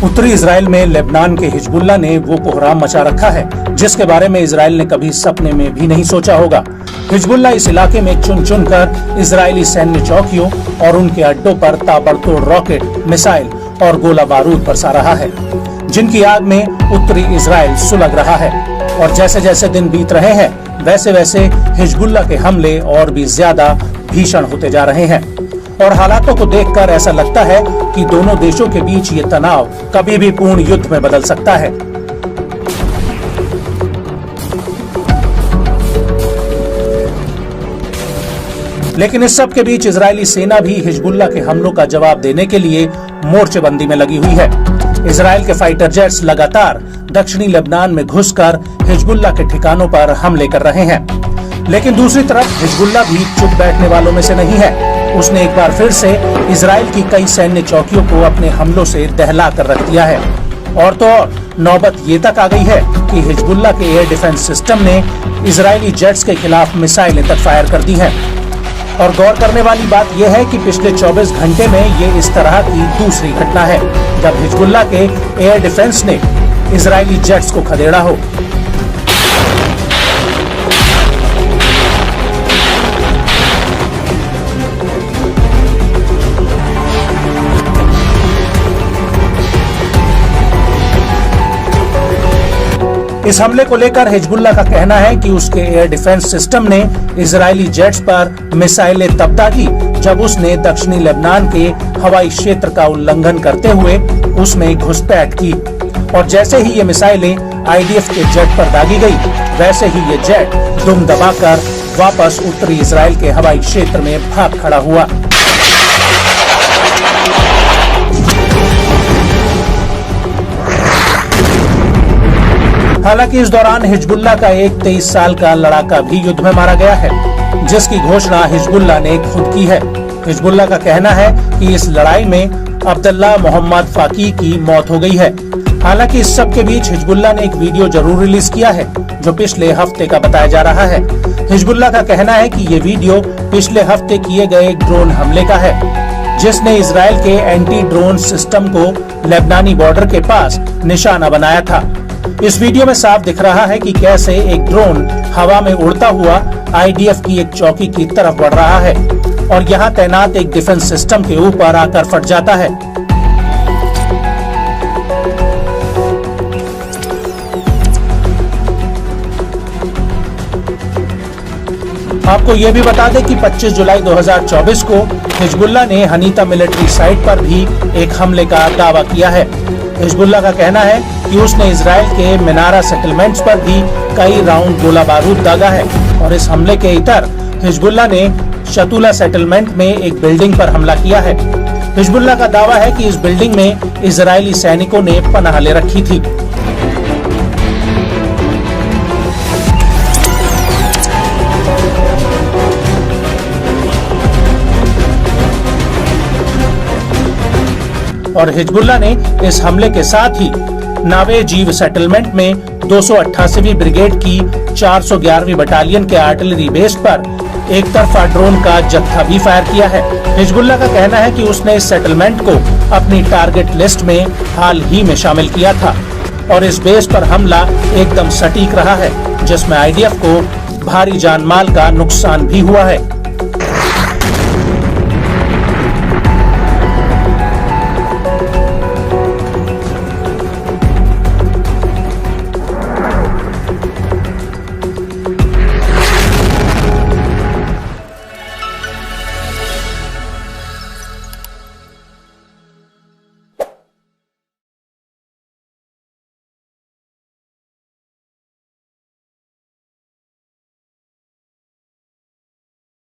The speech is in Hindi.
उत्तरी इजराइल में लेबनान के हिजबुल्लाह ने वो कोहराम मचा रखा है जिसके बारे में इजराइल ने कभी सपने में भी नहीं सोचा होगा। हिजबुल्लाह इस इलाके में चुन चुन कर इजरायली सैन्य चौकियों और उनके अड्डों पर ताबड़तोड़ रॉकेट, मिसाइल और गोला बारूद बरसा रहा है, जिनकी आग में उत्तरी इजराइल सुलग रहा है। और जैसे जैसे दिन बीत रहे हैं वैसे वैसे हिजबुल्लाह के हमले और भी ज्यादा भीषण होते जा रहे हैं और हालातों को देखकर ऐसा लगता है कि दोनों देशों के बीच ये तनाव कभी भी पूर्ण युद्ध में बदल सकता है। लेकिन इस सब के बीच इजरायली सेना भी हिजबुल्लाह के हमलों का जवाब देने के लिए मोर्चेबंदी में लगी हुई है। इजराइल के फाइटर जेट्स लगातार दक्षिणी लेबनान में घुसकर हिजबुल्लाह के ठिकानों पर हमले कर रहे हैं। लेकिन दूसरी तरफ हिजबुल्लाह भी चुप बैठने वालों में से नहीं है। उसने एक बार फिर से इजराइल की कई सैन्य चौकियों को अपने हमलों से दहला कर रख दिया है। और तो और नौबत ये तक आ गई है कि हिजबुल्लाह के एयर डिफेंस सिस्टम ने इजरायली जेट्स के खिलाफ मिसाइलें तक फायर कर दी हैं। और गौर करने वाली बात यह है कि पिछले 24 घंटे में ये इस तरह की दूसरी घटना है जब हिजबुल्लाह के एयर डिफेंस ने इजरायली जेट्स को खदेड़ा हो। इस हमले को लेकर हिजबुल्लाह का कहना है कि उसके एयर डिफेंस सिस्टम ने इजरायली जेट्स पर मिसाइलें तब दागी जब उसने दक्षिणी लेबनान के हवाई क्षेत्र का उल्लंघन करते हुए उसमें घुसपैठ की। और जैसे ही ये मिसाइलें आईडीएफ के जेट पर दागी गई वैसे ही ये जेट दुम दबाकर वापस उत्तरी इजराइल के हवाई क्षेत्र में भाग खड़ा हुआ। हालांकि इस दौरान हिजबुल्लाह का एक 23 साल का लड़ाका भी युद्ध में मारा गया है जिसकी घोषणा हिजबुल्लाह ने खुद की है। हिजबुल्लाह का कहना है कि इस लड़ाई में अब्दुल्लाह मोहम्मद फाकी की मौत हो गई है। हालांकि इस सब के बीच हिजबुल्लाह ने एक वीडियो जरूर रिलीज किया है जो पिछले हफ्ते का बताया जा रहा है। हिजबुल्लाह का कहना है कि ये वीडियो पिछले हफ्ते किए गए ड्रोन हमले का है जिसने इजराइल के एंटी ड्रोन सिस्टम को लेबनानी बॉर्डर के पास निशाना बनाया था। इस वीडियो में साफ दिख रहा है कि कैसे एक ड्रोन हवा में उड़ता हुआ आईडीएफ की एक चौकी की तरफ बढ़ रहा है और यहाँ तैनात एक डिफेंस सिस्टम के ऊपर आकर फट जाता है। आपको ये भी बता दें कि 25 जुलाई 2024 को हिजबुल्लाह ने हनीता मिलिट्री साइट पर भी एक हमले का दावा किया है। हिजबुल्लाह का कहना है कि उसने इजराइल के मिनारा सेटलमेंट्स पर भी कई राउंड गोला बारूद दागा है और इस हमले के इतर हिजबुल्लाह ने शतुला सेटलमेंट में एक बिल्डिंग पर हमला किया है। हिजबुल्लाह का दावा है कि इस बिल्डिंग में इजरायली सैनिकों ने पनाह ले रखी थी। और हिजबुल्लाह ने इस हमले के साथ ही नावे जीव सेटलमेंट में 288वीं ब्रिगेड की 411वीं बटालियन के आर्टिलरी बेस पर एक तरफा ड्रोन का जत्था भी फायर किया है। हिजबुल्लाह का कहना है कि उसने इस सेटलमेंट को अपनी टारगेट लिस्ट में हाल ही में शामिल किया था और इस बेस पर हमला एकदम सटीक रहा है जिसमें आईडीएफ को भारी जानमाल का नुकसान भी हुआ है।